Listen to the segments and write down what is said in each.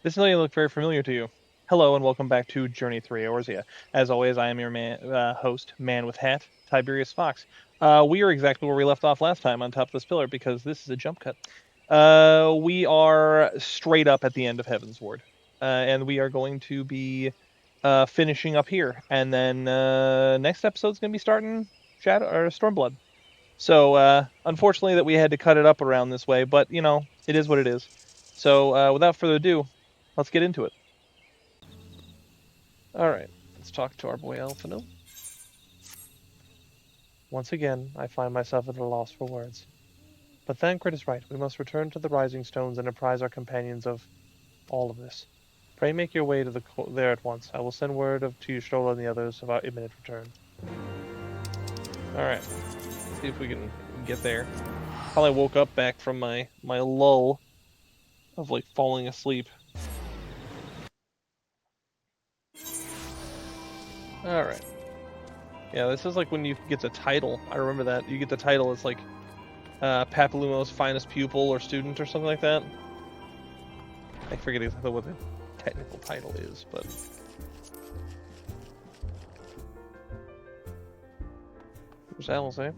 This name look very familiar to you. Hello and welcome back to Journey 3 Eorzea. As always, I am your host, Man with Hat, Tiberius Fox. We are exactly where we left off last time on top of this pillar because this is a jump cut. We are straight up at the end of Heavensward. And we are going to be finishing up here. And then next episode's going to be starting Stormblood. So unfortunately that we had to cut it up around this way, but you know, it is what it is. So without further ado, let's get into it. All right, let's talk to our boy Elfino. Once again, I find myself at a loss for words. But Thancred is right. We must return to the Rising Stones and apprise our companions of all of this. Pray make your way to there at once. I will send word to Y'shtola and the others of our imminent return. All right, see if we can get there. Probably woke up back from my lull of like falling asleep. All right. Yeah, this is like when you get the title. I remember that. You get the title as like Papalumo's finest pupil or student or something like that. I forget exactly what the technical title is, but... What's Eorzea?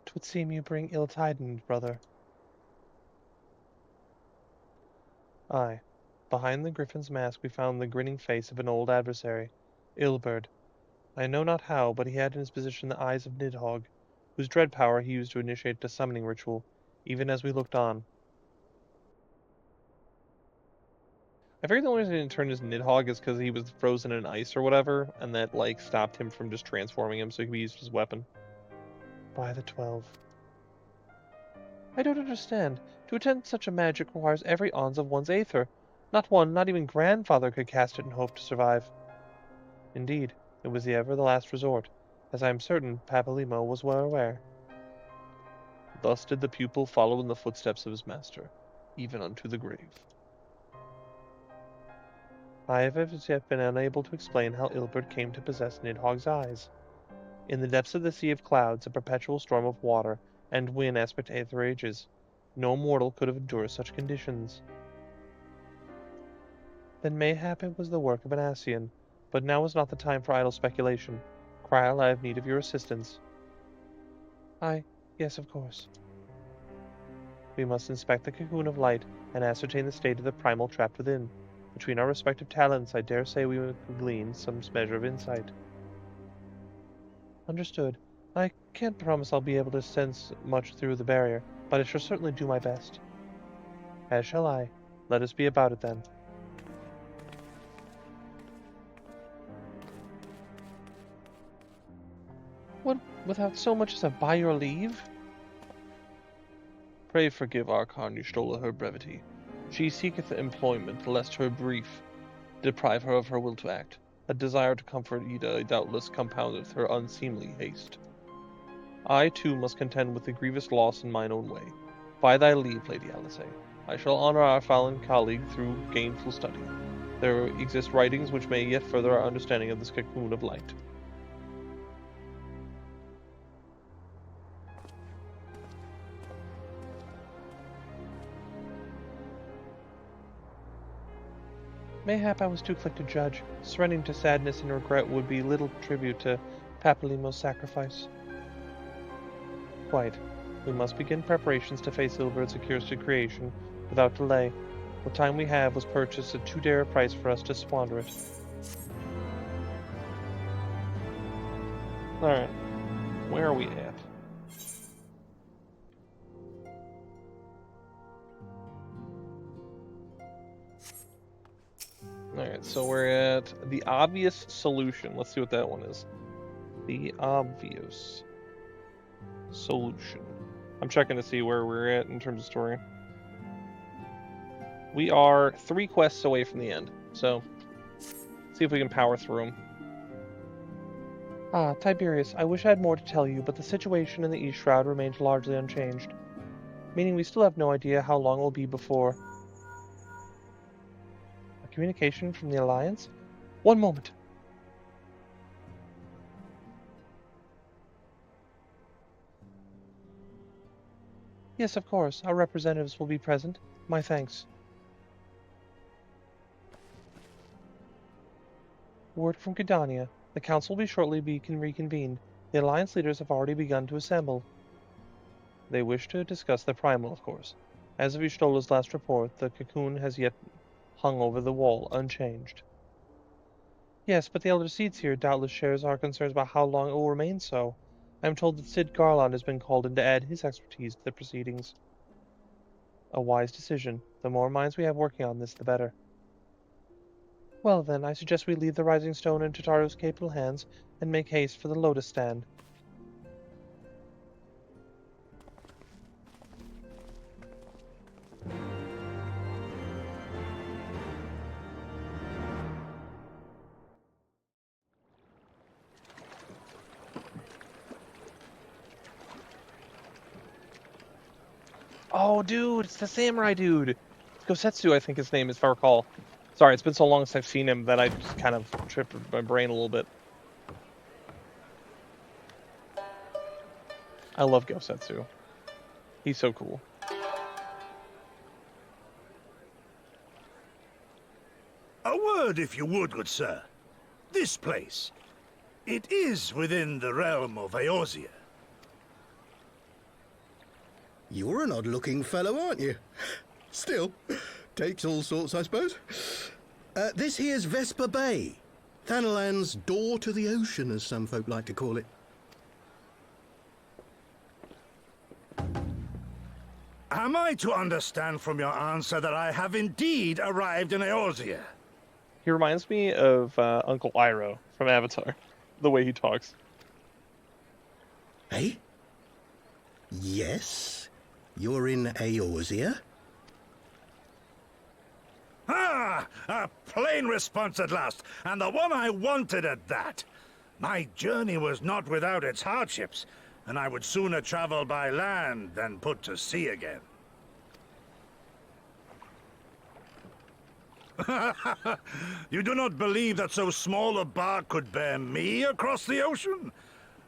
"'Twould seem you bring ill tidings, brother." Aye. Behind the griffin's mask we found the grinning face of an old adversary, Ilberd. I know not how, but he had in his possession the eyes of Nidhogg, whose dread power he used to initiate the summoning ritual, even as we looked on. I figured the only reason he didn't turn his Nidhogg is because he was frozen in ice or whatever, and that like stopped him from just transforming him so he could be used as a weapon. By the 12. I don't understand. To attempt such a magic requires every ounce of one's aether. Not one, not even grandfather, could cast it and hope to survive. Indeed, it was the last resort, as I am certain Papalymo was well aware. Thus did the pupil follow in the footsteps of his master, even unto the grave. I have as yet been unable to explain how Ilberd came to possess Nidhogg's eyes. In the depths of the sea of clouds, a perpetual storm of water and wind aspect aether ages, no mortal could have endured such conditions. Then mayhap it was the work of an Ascian, but now is not the time for idle speculation. Krile, I have need of your assistance. Yes, of course. We must inspect the cocoon of light and ascertain the state of the primal trapped within. Between our respective talents, I dare say we could glean some measure of insight. Understood. I can't promise I'll be able to sense much through the barrier, but I shall certainly do my best. As shall I. Let us be about it then. What, without so much as a by your leave? Pray forgive Archon Y'shtola her brevity. She seeketh employment, lest her brief deprive her of her will to act. A desire to comfort Ida doubtless compoundeth her unseemly haste. I, too, must contend with the grievous loss in mine own way. By thy leave, Lady Alice, I shall honor our fallen colleague through gainful study. There exist writings which may yet further our understanding of this cocoon of light. Mayhap I was too quick to judge. Surrendering to sadness and regret would be little tribute to Papalymo's sacrifice. Quite. We must begin preparations to face Ilberd's accursed creation without delay. What time we have was purchased at too dear a price for us to squander it. Alright. Where are we at? Alright, so we're at the obvious solution. Let's see what that one is. The obvious solution. I'm checking to see where we're at in terms of story. We are 3 quests away from the end, so see if we can power through them. Tiberius, I wish I had more to tell you, but the situation in the East Shroud remains largely unchanged. Meaning we still have no idea how long it will be before... Communication from the Alliance? One moment. Yes, of course. Our representatives will be present. My thanks. Word from Gidania. The Council will shortly be reconvened. The Alliance leaders have already begun to assemble. They wish to discuss the Primal, of course. As of Ishtola's last report, the cocoon has yet hung over the wall, unchanged. Yes, but the Elder Seeds here doubtless shares our concerns about how long it will remain so. I am told that Sid Garland has been called in to add his expertise to the proceedings. A wise decision. The more minds we have working on this, the better. Well then, I suggest we leave the Rising Stone in Tataru's capable hands and make haste for the Lotus Stand. Oh, dude, it's the samurai dude. Gosetsu, I think his name is, if I recall. Sorry, it's been so long since I've seen him that I just kind of tripped my brain a little bit. I love Gosetsu. He's so cool. A word, if you would, good sir. This place, it is within the realm of Eorzea. You're an odd-looking fellow, aren't you? Still, takes all sorts, I suppose. This here's Vesper Bay. Thanalan's door to the ocean, as some folk like to call it. Am I to understand from your answer that I have indeed arrived in Eorzea? He reminds me of Uncle Iroh from Avatar, the way he talks. Eh? Yes? You're in Eorzea? Ah! A plain response at last, and the one I wanted at that. My journey was not without its hardships, and I would sooner travel by land than put to sea again. You do not believe that so small a bark could bear me across the ocean?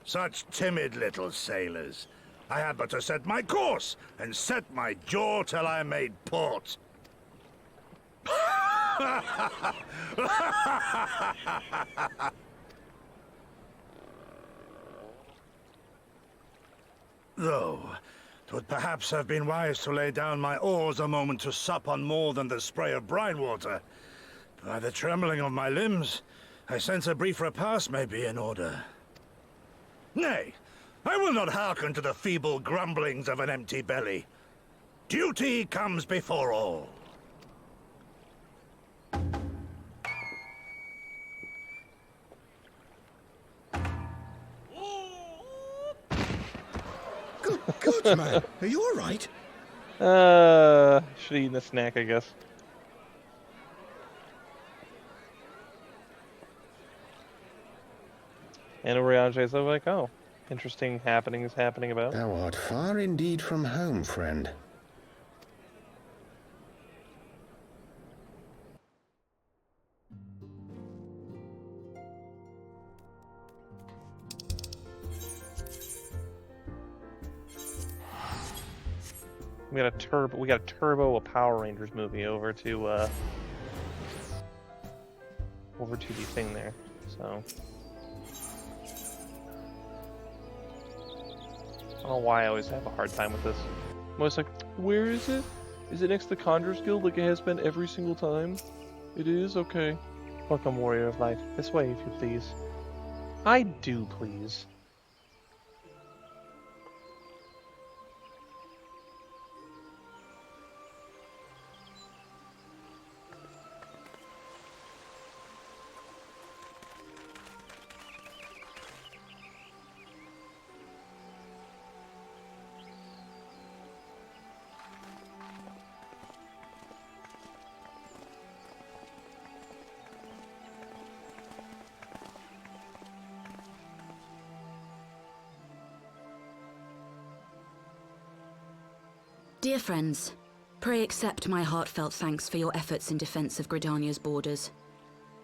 Such timid little sailors. I had but to set my course and set my jaw till I made port. Though, 'twould perhaps have been wise to lay down my oars a moment to sup on more than the spray of brine water. By the trembling of my limbs, I sense a brief repast may be in order. Nay, I will not hearken to the feeble grumblings of an empty belly. Duty comes before all. Good God, man. Are you all right? Should have eaten a snack, I guess. And Urianger is like, oh, interesting happenings happening about. Thou art far indeed from home, friend. We got a turbo a Power Rangers movie over to the thing there. So I don't know why I always have a hard time with this. I'm always like, where is it? Is it next to the Conjurer's Guild like it has been every single time? It is? Okay. Welcome, Warrior of Light. This way, if you please. I do, please. Dear friends, Pray accept my heartfelt thanks for your efforts in defense of Gridania's borders.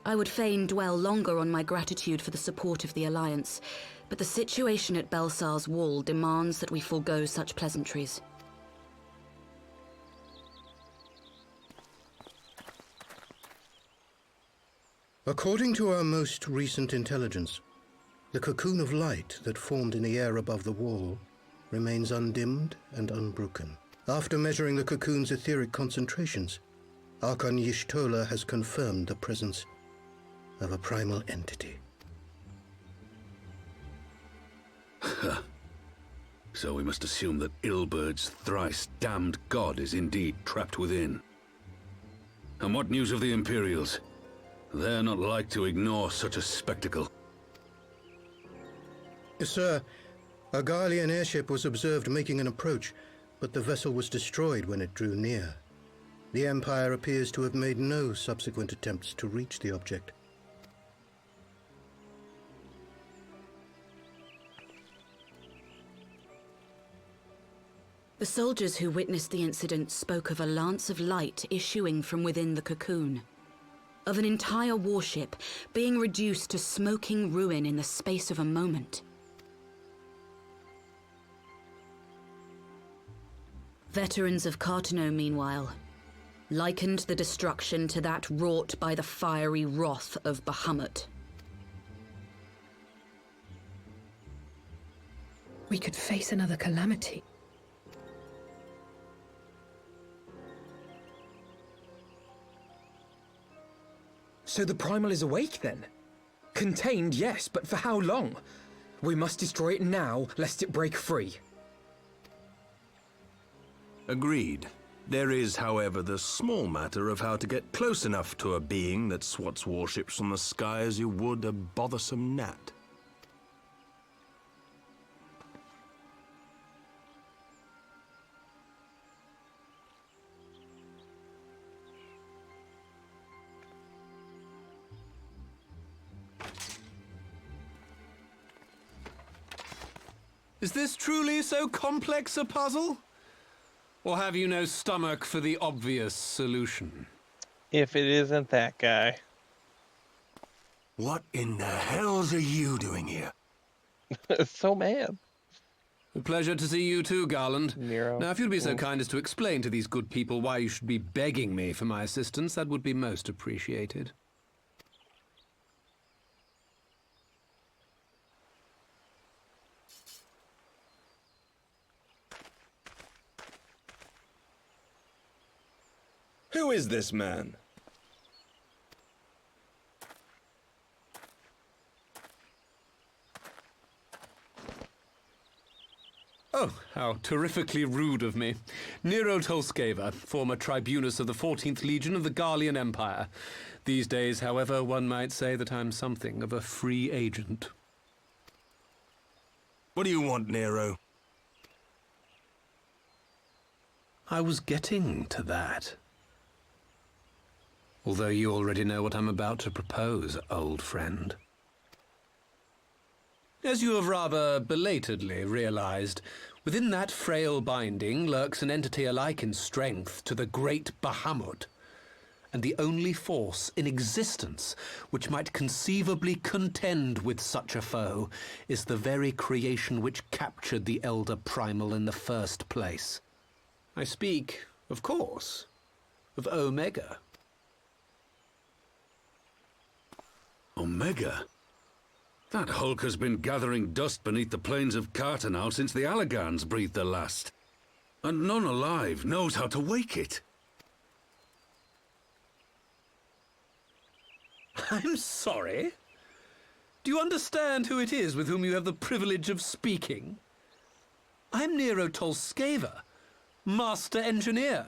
I would fain dwell longer on my gratitude for the support of the Alliance, but the situation at Belsar's Wall demands that we forego such pleasantries. According to our most recent intelligence, the cocoon of light that formed in the air above the wall remains undimmed and unbroken. After measuring the cocoon's etheric concentrations, Archon Y'shtola has confirmed the presence of a primal entity. So we must assume that Ilberg's thrice-damned god is indeed trapped within. And what news of the Imperials? They're not like to ignore such a spectacle. Sir, a Garlean airship was observed making an approach, but the vessel was destroyed when it drew near. The Empire appears to have made no subsequent attempts to reach the object. The soldiers who witnessed the incident spoke of a lance of light issuing from within the cocoon, of an entire warship being reduced to smoking ruin in the space of a moment. Veterans of Cartano, meanwhile, likened the destruction to that wrought by the fiery wrath of Bahamut. We could face another calamity. So the Primal is awake then? Contained, yes, but for how long? We must destroy it now, lest it break free. Agreed. There is, however, the small matter of how to get close enough to a being that swats warships from the sky as you would a bothersome gnat. Is this truly so complex a puzzle? Or have you no stomach for the obvious solution? If it isn't that guy. What in the hells are you doing here? So mad. A pleasure to see you too, Garland. Nero. Now, if you'd be so kind as to explain to these good people why you should be begging me for my assistance, that would be most appreciated. Who is this man? Oh, how terrifically rude of me. Nero Tolskeva, former tribunus of the 14th Legion of the Garlean Empire. These days, however, one might say that I'm something of a free agent. What do you want, Nero? I was getting to that. Although you already know what I'm about to propose, old friend. As you have rather belatedly realized, within that frail binding lurks an entity alike in strength to the great Bahamut, and the only force in existence which might conceivably contend with such a foe is the very creation which captured the Elder Primal in the first place. I speak, of course, of Omega. Omega? That hulk has been gathering dust beneath the plains of Cartanal since the Allagans breathed their last. And none alive knows how to wake it. I'm sorry? Do you understand who it is with whom you have the privilege of speaking? I'm Nero Tolskeva, Master Engineer,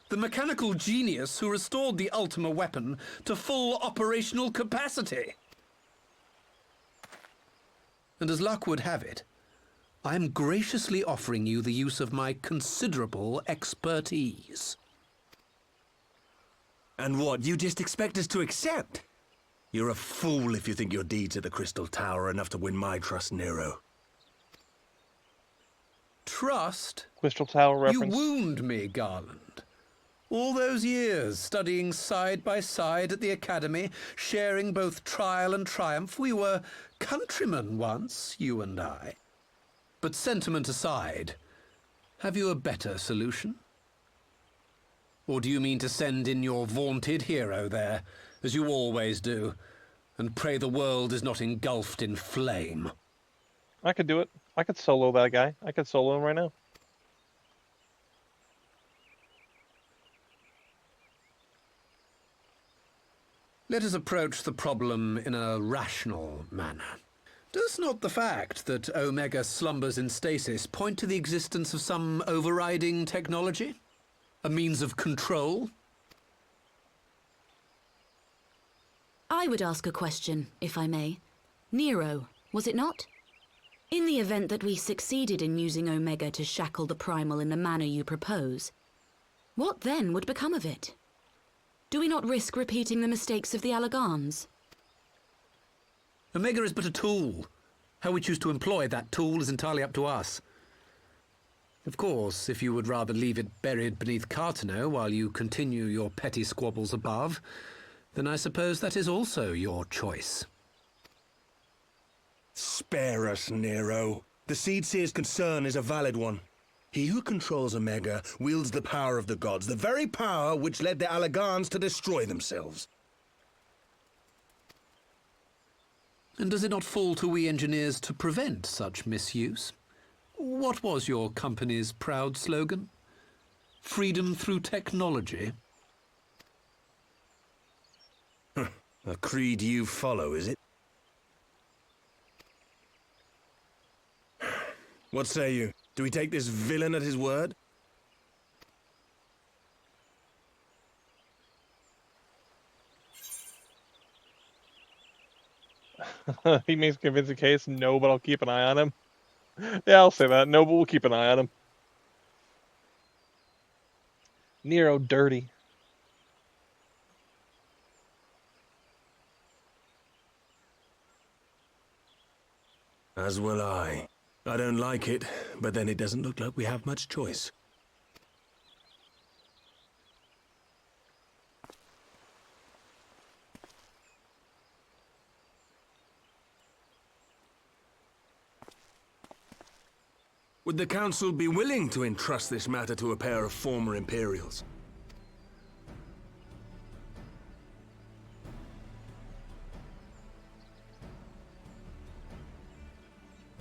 the mechanical genius who restored the Ultima weapon to full operational capacity. And as luck would have it, I am graciously offering you the use of my considerable expertise. And what, you just expect us to accept? You're a fool if you think your deeds at the Crystal Tower are enough to win my trust, Nero. Trust? Crystal Tower reference. You wound me, Garland. All those years, studying side by side at the academy, sharing both trial and triumph, we were countrymen once, you and I. But sentiment aside, have you a better solution? Or do you mean to send in your vaunted hero there, as you always do, and pray the world is not engulfed in flame? I could do it. I could solo that guy. I could solo him right now. Let us approach the problem in a rational manner. Does not the fact that Omega slumbers in stasis point to the existence of some overriding technology? A means of control? I would ask a question, if I may. Nero, was it not? In the event that we succeeded in using Omega to shackle the Primal in the manner you propose, what then would become of it? Do we not risk repeating the mistakes of the Allagans? Omega is but a tool. How we choose to employ that tool is entirely up to us. Of course, if you would rather leave it buried beneath Cartano while you continue your petty squabbles above, then I suppose that is also your choice. Spare us, Nero. The Seedseer's concern is a valid one. He who controls Omega wields the power of the gods, the very power which led the Allagans to destroy themselves. And does it not fall to we engineers to prevent such misuse? What was your company's proud slogan? Freedom through technology? A creed you follow, is it? What say you? Do we take this villain at his word? He makes a convincing case. No, but I'll keep an eye on him. Yeah, I'll say that. No, but we'll keep an eye on him. Nero dirty. As will I. I don't like it, but then it doesn't look like we have much choice. Would the Council be willing to entrust this matter to a pair of former Imperials?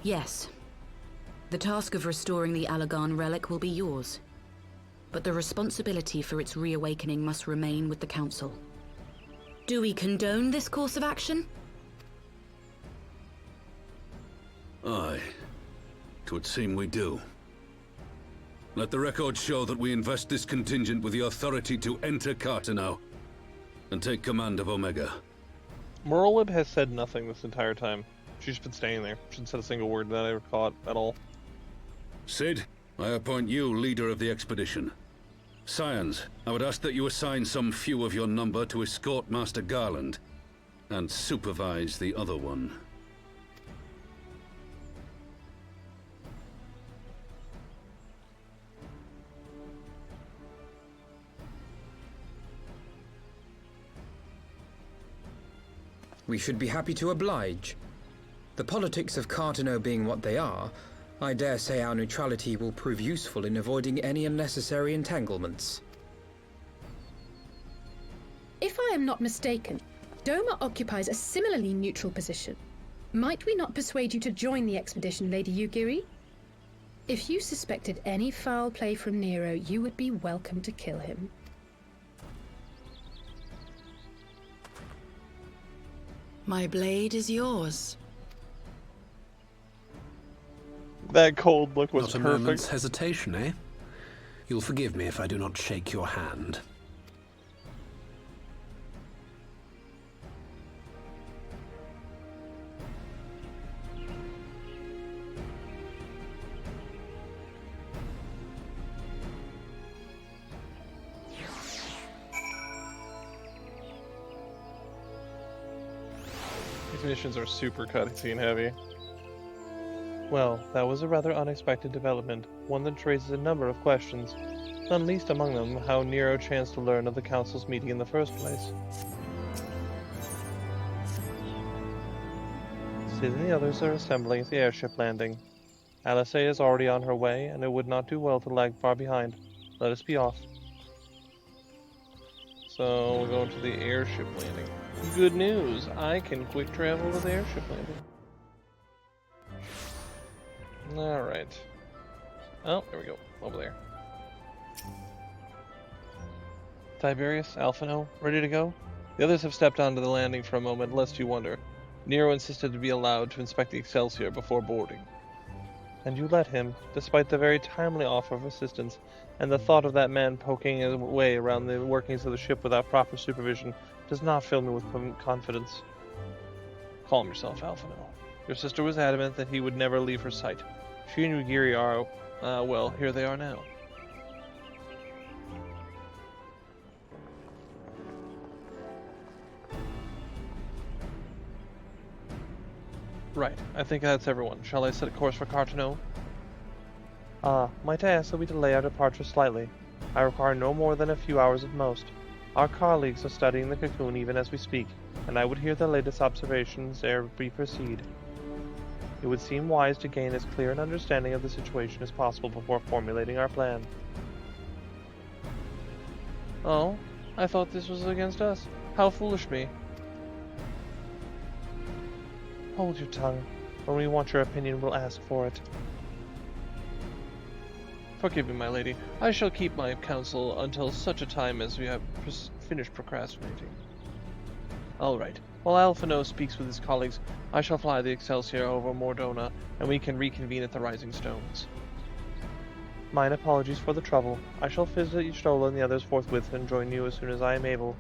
Yes. The task of restoring the Allagan relic will be yours. But the responsibility for its reawakening must remain with the Council. Do we condone this course of action? Aye. 'Twould seem we do. Let the record show that we invest this contingent with the authority to enter Cartano and take command of Omega. Merlib has said nothing this entire time. She's just been staying there. She hasn't said a single word that I ever caught at all. Sid, I appoint you leader of the expedition. Scions, I would ask that you assign some few of your number to escort Master Garland and supervise the other one. We should be happy to oblige. The politics of Cartano being what they are, I dare say our neutrality will prove useful in avoiding any unnecessary entanglements. If I am not mistaken, Doma occupies a similarly neutral position. Might we not persuade you to join the expedition, Lady Yugiri? If you suspected any foul play from Nero, you would be welcome to kill him. My blade is yours. That cold look was Not a perfect. moment's hesitation, eh? You'll forgive me if I do not shake your hand. These missions are super cutscene heavy. Well, that was a rather unexpected development, one that raises a number of questions. Not least among them, how Nero chanced to learn of the Council's meeting in the first place. Sid and the others are assembling at the airship landing. Eorzea is already on her way, and it would not do well to lag far behind. Let us be off. So, we're going to the airship landing. Good news! I can quick travel to the airship landing. Alright. Oh, there we go. Over there. Tiberius, Alphino, ready to go? The others have stepped onto the landing for a moment, lest you wonder. Nero insisted to be allowed to inspect the Excelsior before boarding. And you let him, despite the very timely offer of assistance, and the thought of that man poking his way around the workings of the ship without proper supervision does not fill me with confidence. Calm yourself, Alphino. Your sister was adamant that he would never leave her sight. She and Ugiri are, well, here they are now. Right, I think that's everyone. Shall I set a course for Cartano? Might I ask that we delay our departure slightly? I require no more than a few hours at most. Our colleagues are studying the cocoon even as we speak, and I would hear their latest observations ere we proceed. It would seem wise to gain as clear an understanding of the situation as possible before formulating our plan. Oh, I thought this was against us. How foolish me. Hold your tongue. When we want your opinion, we'll ask for it. Forgive me, my lady. I shall keep my counsel until such a time as we have finished procrastinating. All right. While Alphino speaks with his colleagues, I shall fly the Excelsior over Mordona, and we can reconvene at the Rising Stones. Mine apologies for the trouble. I shall visit Y'shtola and the others forthwith and join you as soon as I am able.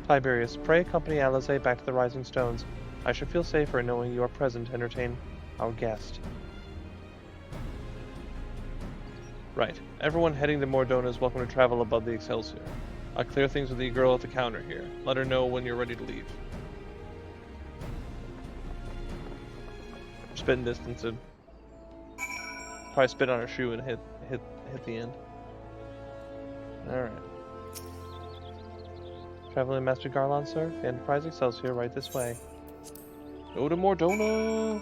Tiberius, pray accompany Eorzea back to the Rising Stones. I should feel safer knowing you are present to entertain our guest. Right. Everyone heading to Mordona is welcome to travel above the Excelsior. I'll clear things with the girl at the counter here. Let her know when you're ready to leave. Spitting distance and probably spit on her shoe and hit the end. Alright. Traveling Master Garlon, sir? The Enterprise Excelsior right this way. Go to Mordona!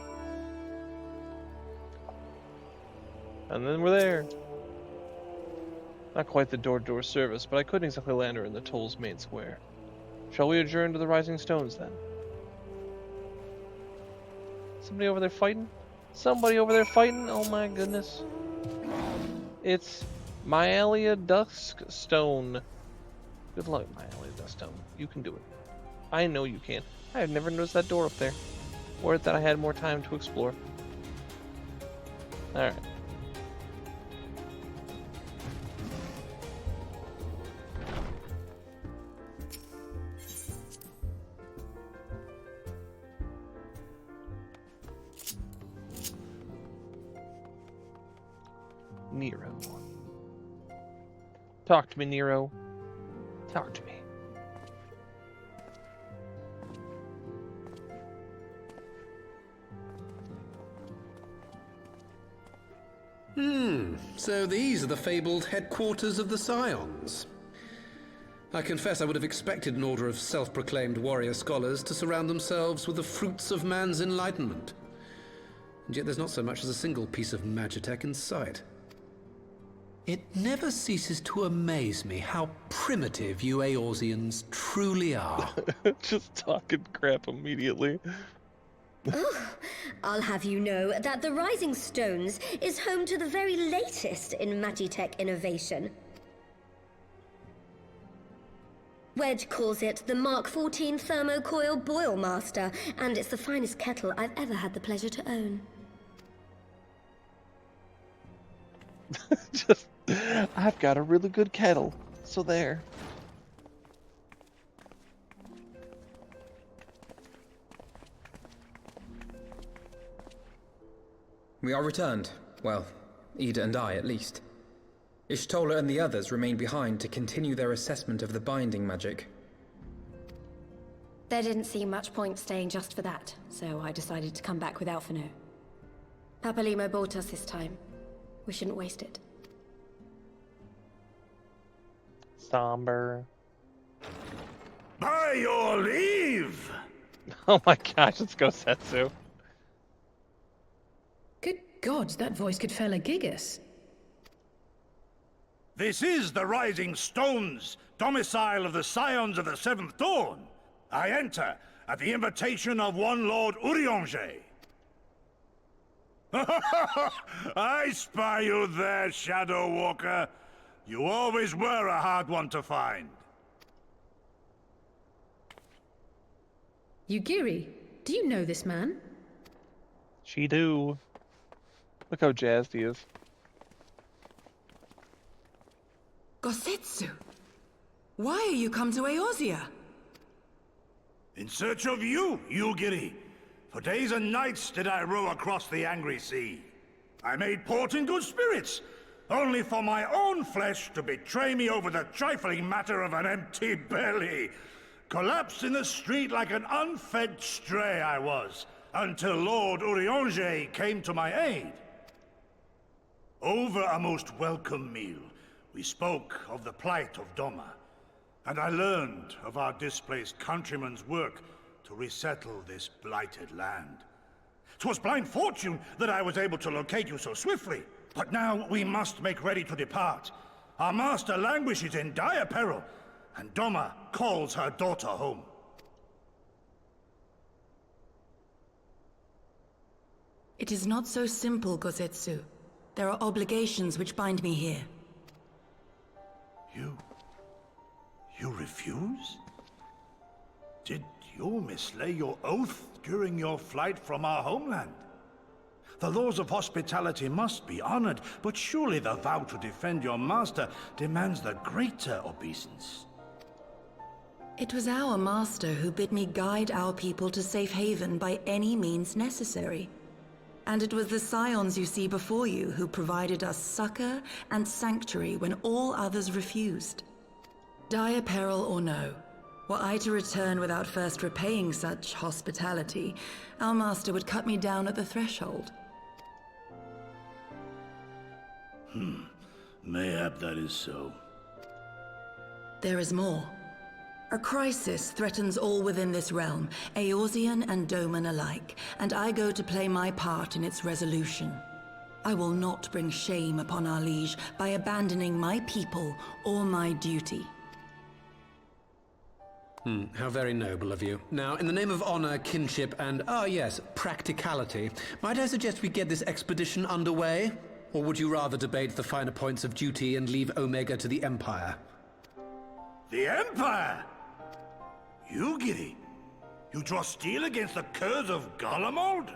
And then we're there. Not quite the door-to-door service, but I couldn't exactly land her in the Toll's main square. Shall we adjourn to the Rising Stones, then? Somebody over there fighting? Somebody over there fighting? Oh my goodness. It's Myalia Duskstone. Good luck, Myalia Duskstone. You can do it. I know you can. I have never noticed that door up there. Or that I had more time to explore. Alright. Nero. Talk to me, Nero. Talk to me. So these are the fabled headquarters of the Scions. I confess I would have expected an order of self-proclaimed warrior scholars to surround themselves with the fruits of man's enlightenment. And yet there's not so much as a single piece of magitech in sight. It never ceases to amaze me how primitive you Eorzeans truly are. Just talking crap immediately. Oh, I'll have you know that the Rising Stones is home to the very latest in magitech innovation. Wedge calls it the Mark 14 Thermocoil Boil Master, and it's the finest kettle I've ever had the pleasure to own. Just, I've got a really good kettle, so there. We are returned. Well, Ida and I, at least. Y'shtola and the others remain behind to continue their assessment of the binding magic. There didn't seem much point staying just for that, so I decided to come back with Alphino. Papalimo bought us this time. We shouldn't waste it. Somber. By your leave! Oh my gosh, let's go Setsu. Good God, that voice could fell a gigas. This is the Rising Stones, domicile of the Scions of the Seventh Dawn. I enter at the invitation of one Lord Eorzea. I spy you there, Shadow Walker. You always were a hard one to find. Yugiri, do you know this man? She do. Look how jazzed he is. Gosetsu, why are you come to Eorzea? In search of you, Yugiri. For days and nights did I row across the angry sea. I made port in good spirits, only for my own flesh to betray me over the trifling matter of an empty belly. Collapsed in the street like an unfed stray I was, until Lord Eorzea came to my aid. Over a most welcome meal, we spoke of the plight of Doma, and I learned of our displaced countrymen's work to resettle this blighted land. 'Twas blind fortune that I was able to locate you so swiftly, but now we must make ready to depart. Our master languishes in dire peril, and Doma calls her daughter home. It is not so simple, Gosetsu. There are obligations which bind me here. You refuse? Did you mislay your oath during your flight from our homeland? The laws of hospitality must be honored, but surely the vow to defend your master demands the greater obeisance. It was our master who bid me guide our people to safe haven by any means necessary. And it was the Scions you see before you who provided us succor and sanctuary when all others refused. Dire peril or no, were I to return without first repaying such hospitality, our master would cut me down at the threshold. Mayhap that is so. There is more. A crisis threatens all within this realm, Eorzean and Doman alike, and I go to play my part in its resolution. I will not bring shame upon our liege by abandoning my people or my duty. How very noble of you. Now, in the name of honor, kinship, and, yes, practicality, might I suggest we get this expedition underway? Or would you rather debate the finer points of duty and leave Omega to the Empire? The Empire? Yugiri, you draw steel against the curse of Garlemald?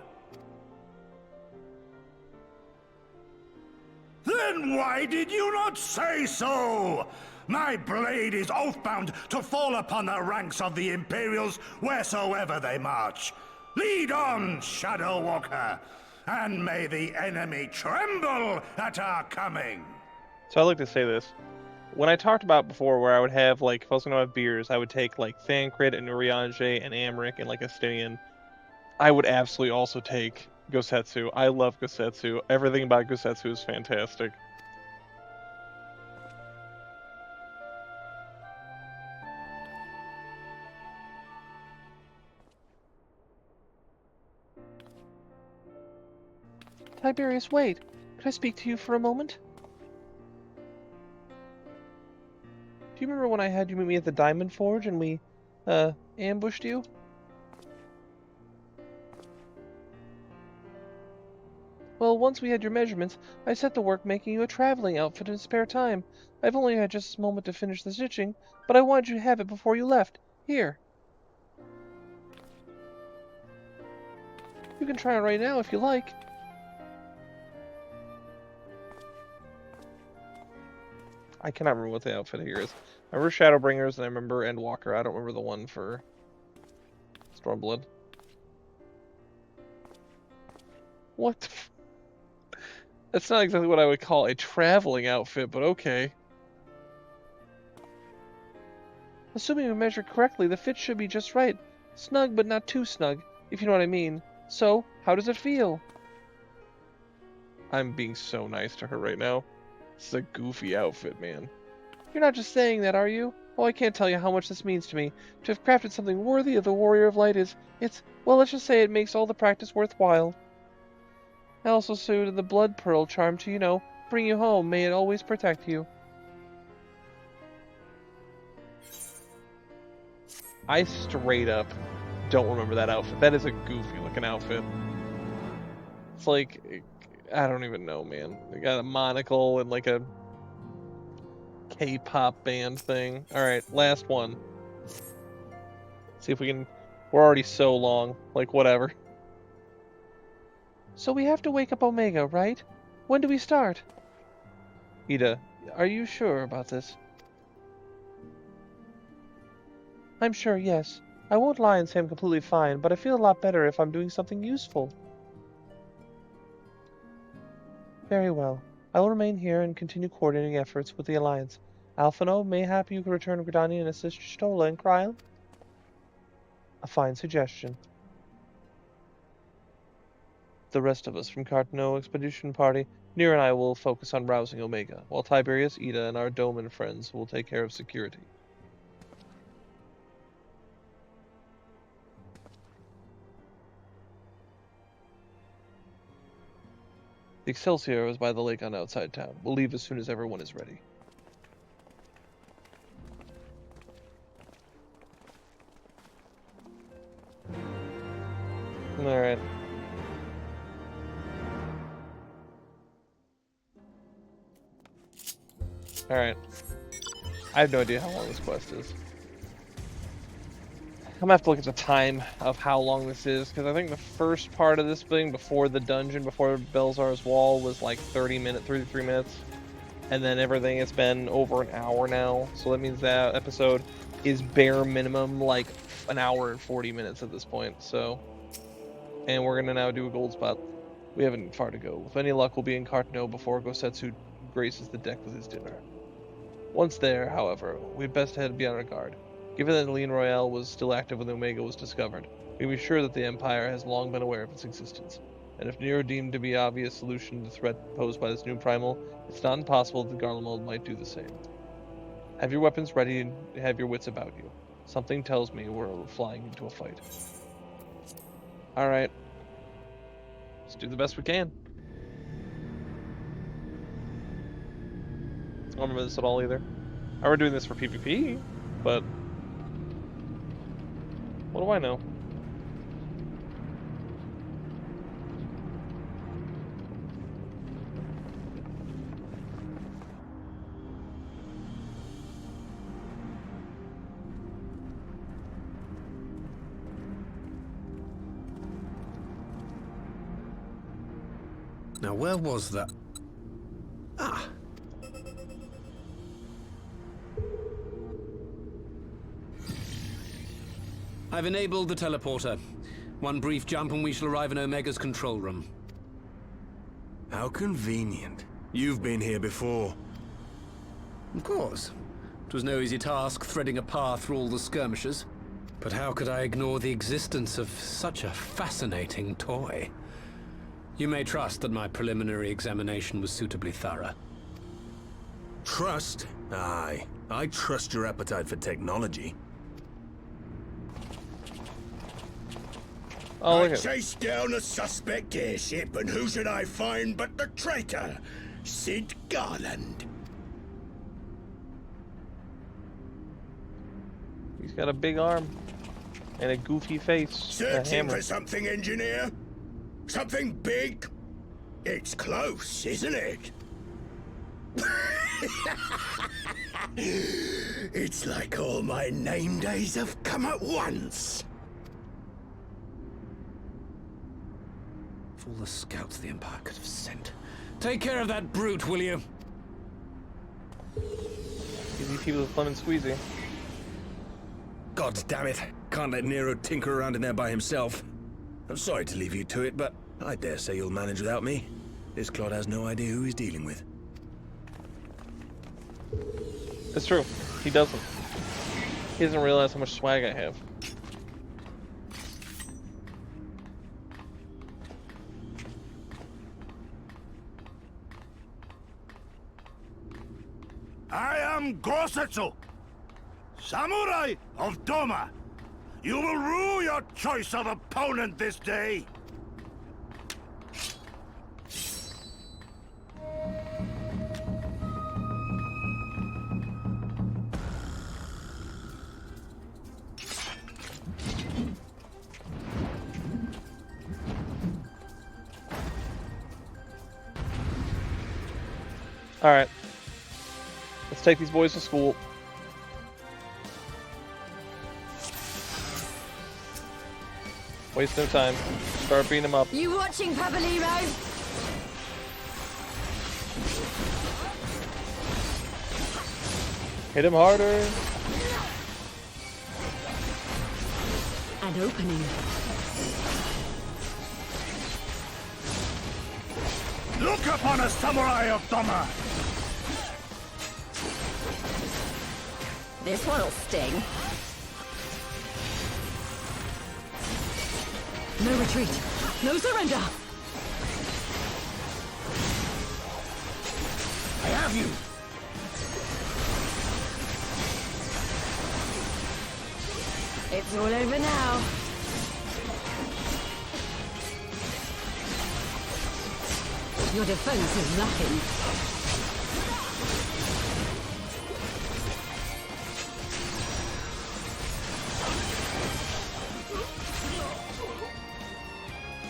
Then why did you not say so? My blade is oath-bound to fall upon the ranks of the Imperials wheresoever they march. Lead on, Shadow Walker, and may the enemy tremble at our coming. So I like to say this. When I talked about before where I would have, like, if I was going to have beers, I would take, like, Thancred and Eorzea and Amric and, like, Estinian. I would absolutely also take Gosetsu. I love Gosetsu. Everything about Gosetsu is fantastic. Tiberius, wait. Could I speak to you for a moment? Do you remember when I had you meet me at the Diamond Forge and we, ambushed you? Well, once we had your measurements, I set to work making you a traveling outfit in spare time. I've only had just a moment to finish the stitching, but I wanted you to have it before you left. Here. You can try it right now if you like. I cannot remember what the outfit here is. I remember Shadowbringers and I remember Endwalker. I don't remember the one for Stormblood. What the That's not exactly what I would call a traveling outfit, but okay. Assuming we measure correctly, the fit should be just right. Snug, but not too snug, if you know what I mean. So, how does it feel? I'm being so nice to her right now. This is a goofy outfit, man. You're not just saying that, are you? Oh, I can't tell you how much this means to me. To have crafted something worthy of the Warrior of Light well, let's just say it makes all the practice worthwhile. I also suited the Blood Pearl charm to, bring you home. May it always protect you. I straight up don't remember that outfit. That is a goofy looking outfit. It's like, I don't even know, man. They got a monocle and like a K-pop band thing. Alright, last one. See if we can... We're already so long. Like, whatever. So we have to wake up Omega, right? When do we start? Ida, are you sure about this? I'm sure, yes. I won't lie and say I'm completely fine, but I feel a lot better if I'm doing something useful. Very well. I will remain here and continue coordinating efforts with the Alliance. Alphino, mayhap you could return to Gridania and assist Stola and Cryle? A fine suggestion. The rest of us from Cartano Expedition Party, Nir and I will focus on rousing Omega, while Tiberius, Ida, and our Doman friends will take care of security. The Excelsior is by the lake on outside town. We'll leave as soon as everyone is ready. Alright. Alright. I have no idea how long this quest is. I'm gonna have to look at the time of how long this is, because I think the first part of this thing, before the dungeon, before Belzar's Wall, was like 33 minutes. And then everything, it's been over an hour now. So that means that episode is bare minimum like an hour and 40 minutes at this point. So, and we're gonna now do a gold spot. We haven't far to go. With any luck, we'll be in Cartano before Gosetsu graces the deck with his dinner. Once there, however, we'd best be on our guard. Given that Lean Royale was still active when the Omega was discovered, we can be sure that the Empire has long been aware of its existence. And if Nero deemed to be an obvious solution to the threat posed by this new primal, it's not impossible that the Garlemald might do the same. Have your weapons ready and have your wits about you. Something tells me we're flying into a fight. Alright. Let's do the best we can. I don't remember this at all either. I were doing this for PvP, but what do I know? Now, where was that? Ah! I've enabled the teleporter. One brief jump and we shall arrive in Omega's control room. How convenient. You've been here before. Of course. It was no easy task threading a path through all the skirmishes. But how could I ignore the existence of such a fascinating toy? You may trust that my preliminary examination was suitably thorough. Trust? Aye. I trust your appetite for technology. Oh, I chased down a suspect airship, and who should I find but the traitor, Sid Garland. He's got a big arm and a goofy face. Searching for something, engineer? Something big? It's close, isn't it? It's like all my name days have come at once. Of all the scouts the Empire could have sent. Take care of that brute, will you? Easy people with Lemon Squeezy. God damn it. Can't let Nero tinker around in there by himself. I'm sorry to leave you to it, but I dare say you'll manage without me. This clod has no idea who he's dealing with. It's true. He doesn't. He doesn't realize how much swag I have. I am Gosetsu, Samurai of Doma. You will rue your choice of opponent this day. Alright. Let's take these boys to school. Waste no time. Start beating them up. You watching, Pabaliro? Hit him harder. An opening. Look upon a samurai of Doma! This one'll sting. No retreat. No surrender. I have you! It's all over now. Your defense is lacking.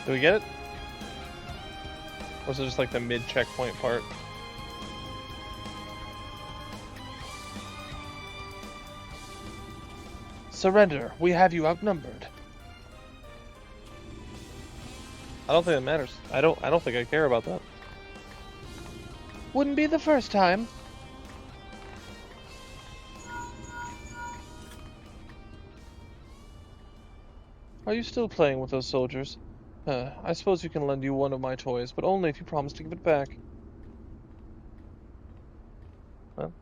Do we get it? Or was it just like the mid-checkpoint part? Surrender. We have you outnumbered. I don't think it matters. I don't think I care about that. Wouldn't be the first time. Are you still playing with those soldiers? I suppose we can lend you one of my toys, but only if you promise to give it back. Well.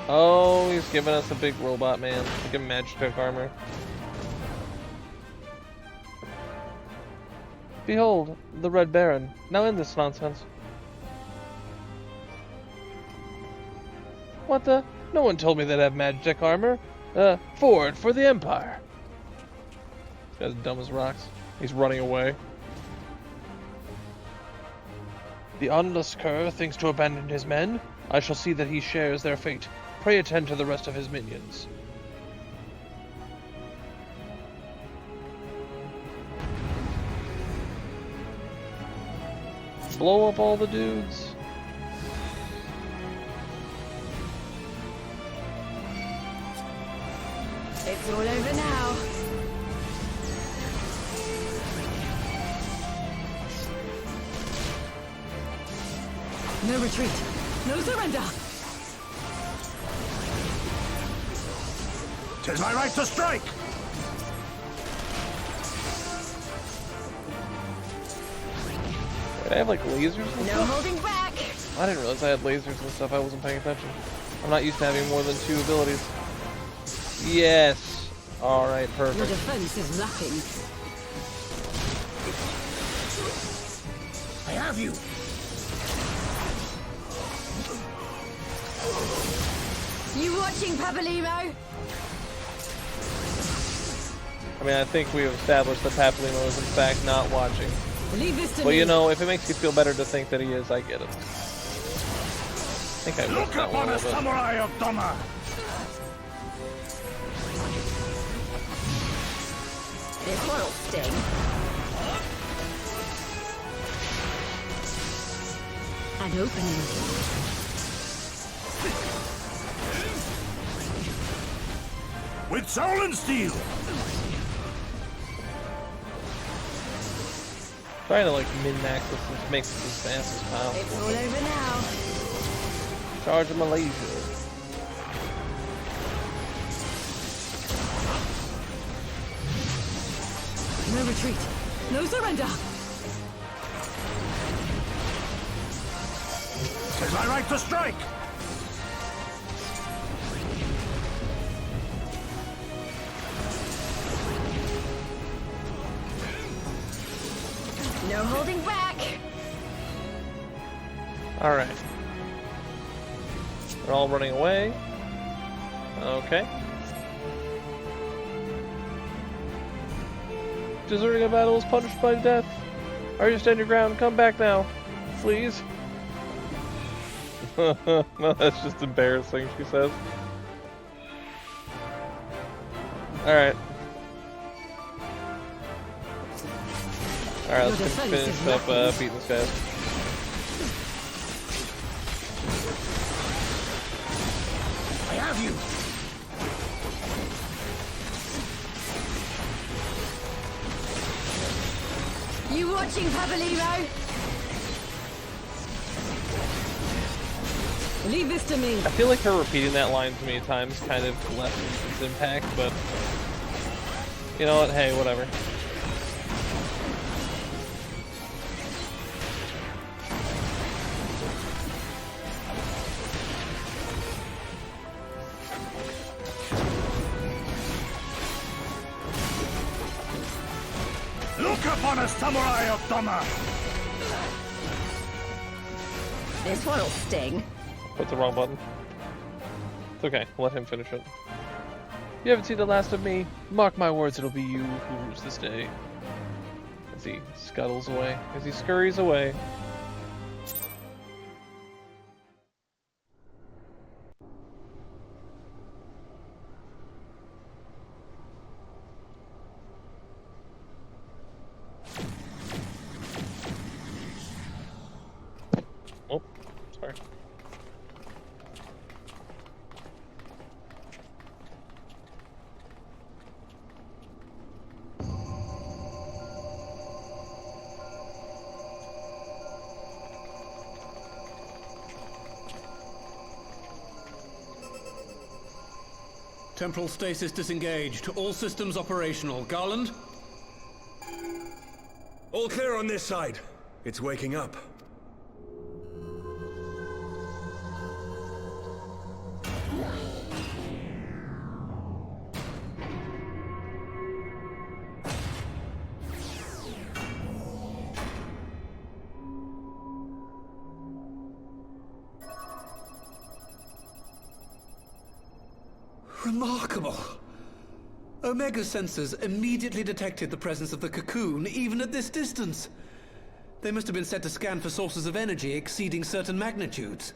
Oh, he's giving us a big robot man. Like a magic armor. Behold, the Red Baron. Now end this nonsense. What the? No one told me they'd have magic armor. Forward for the Empire. This guy's dumb as rocks. He's running away. The Onless Cur thinks to abandon his men. I shall see that he shares their fate. Pray attend to the rest of his minions. Blow up all the dudes. It's all over now. No retreat. No surrender. 'Tis my right to strike! Wait, I have like lasers and No stuff? holding back. I didn't realize I had lasers and stuff. I wasn't paying attention. I'm not used to having more than 2 abilities. Yes. Alright, Your perfect. defense is lacking. I have you! You watching, Pabaliro? I mean, I think we've established that Papolino is in fact not watching. Leave this to But me. you know, if it makes you feel better to think that he is, I get it. I think I missed Look that one upon a a little bit. samurai of Doma! This one'll sting. An opening. With soul and steel! Trying to like min-max this and make this as fast as possible. It's all over now. Charge of Malaysia. No retreat. No surrender. 'Tis my right to strike! No holding back. Alright. They're all running away. Okay. Deserting a battle is punished by death. Are you stand your ground? Come back now. Please. No, that's just embarrassing, she says. Alright. Alright, let's finish up beating this guy. I have you! You watching, Pabalimo? Leave this to me. I feel like her repeating that line so many times kind of lessens its impact, but you know what? Hey, whatever. Look upon a samurai of Dama! This one'll sting. Put the wrong button. It's okay, let him finish it. You haven't seen the last of me. Mark my words, it'll be you who rules this day. As he scuttles away, as he scurries away. Oh, sorry. Temporal stasis disengaged. All systems operational. Garland? All clear on this side. It's waking up. Remarkable. Omega sensors immediately detected the presence of the cocoon, even at this distance. They must have been set to scan for sources of energy exceeding certain magnitudes.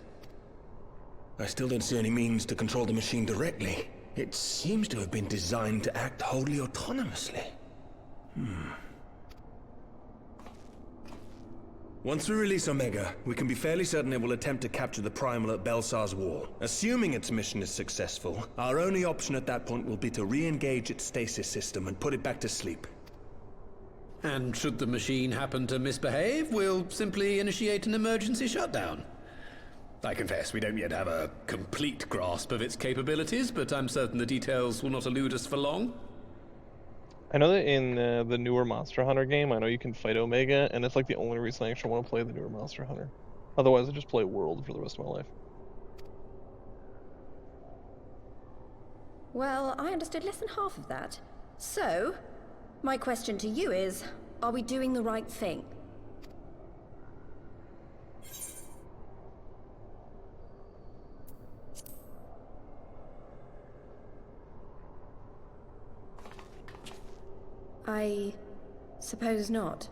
I still don't see any means to control the machine directly. It seems to have been designed to act wholly autonomously. Once we release Omega, we can be fairly certain it will attempt to capture the Primal at Belsar's Wall. Assuming its mission is successful, our only option at that point will be to re-engage its stasis system and put it back to sleep. And should the machine happen to misbehave, we'll simply initiate an emergency shutdown. I confess we don't yet have a complete grasp of its capabilities, but I'm certain the details will not elude us for long. I know that in the newer Monster Hunter game, I know you can fight Omega, and that's like the only reason I actually want to play the newer Monster Hunter. Otherwise, I just play World for the rest of my life. Well, I understood less than half of that. So, my question to you is, are we doing the right thing? I suppose not.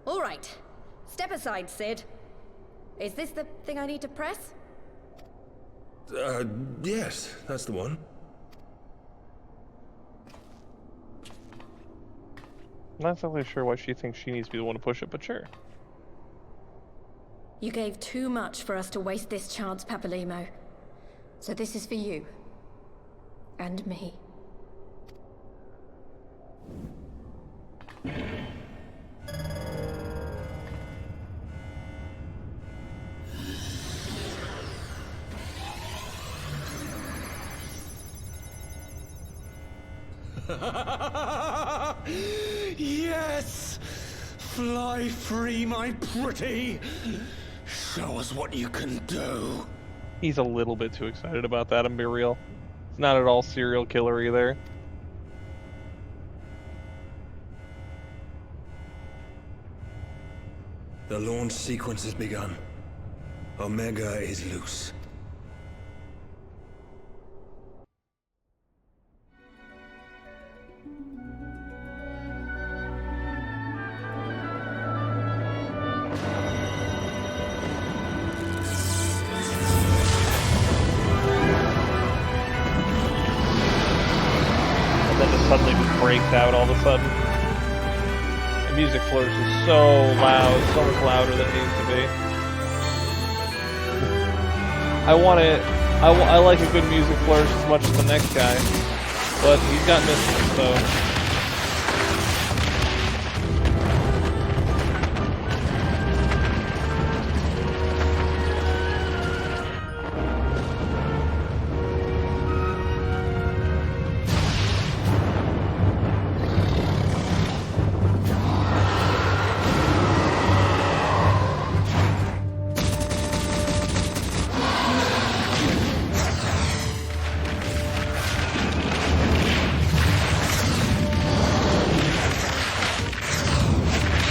All right. Step aside, Sid. Is this the thing I need to press? Yes, that's the one. I'm not exactly sure why she thinks she needs to be the one to push it, but sure. You gave too much for us to waste this chance, Pabalimo. So this is for you. And me. Yes! Fly free, my pretty! Show us what you can do. He's a little bit too excited about that, I'm being real. It's not at all serial killer either. The launch sequence has begun. Omega is loose. And then just suddenly just breaks out all of a sudden. The music flourishes so loud, so much louder than it needs to be. I want it. I like a good music flourish as much as the next guy, but he's got missiles, so.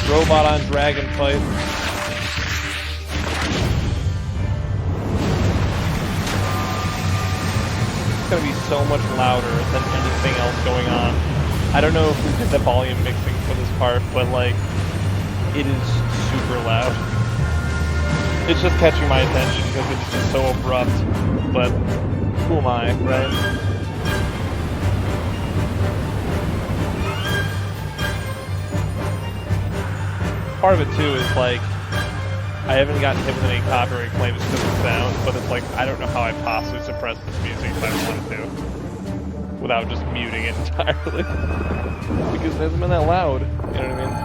Robot on dragon fight. It's gonna be so much louder than anything else going on. I don't know if we did the volume mixing for this part, but like, it is super loud. It's just catching my attention because it's just so abrupt, but who am I, right? Part of it too is like, I haven't gotten hit with any copyright claims because of sound, but it's like, I don't know how I possibly suppress this music if I wanted to, without just muting it entirely, because it hasn't been that loud, you know what I mean?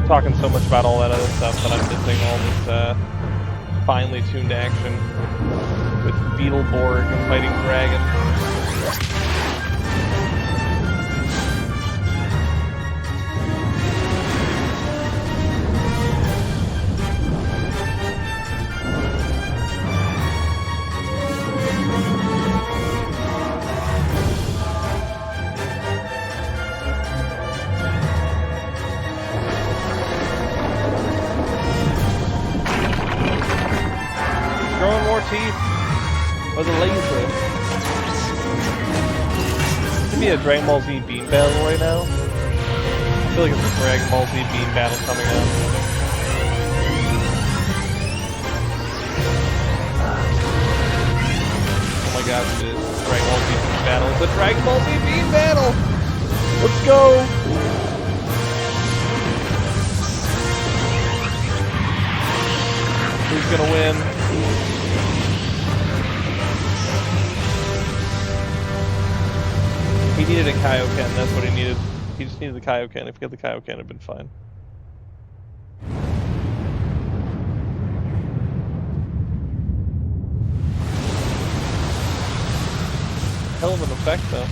Talking so much about all that other stuff that I'm missing all this finely tuned action with Beetleborg fighting dragons. Growing more teeth with a laser. Could be a Dragon Ball Z beam battle right now. I feel like it's a Dragon Ball Z beam battle coming up. Oh my gosh, it is. Dragon Ball Z beam battle. It's a Dragon Ball Z beam battle! Let's go! Who's gonna win? He needed a Kaioken, that's what he needed. He just needed the Kaioken. If he got the Kaioken, it'd been fine. Hell of an effect, though.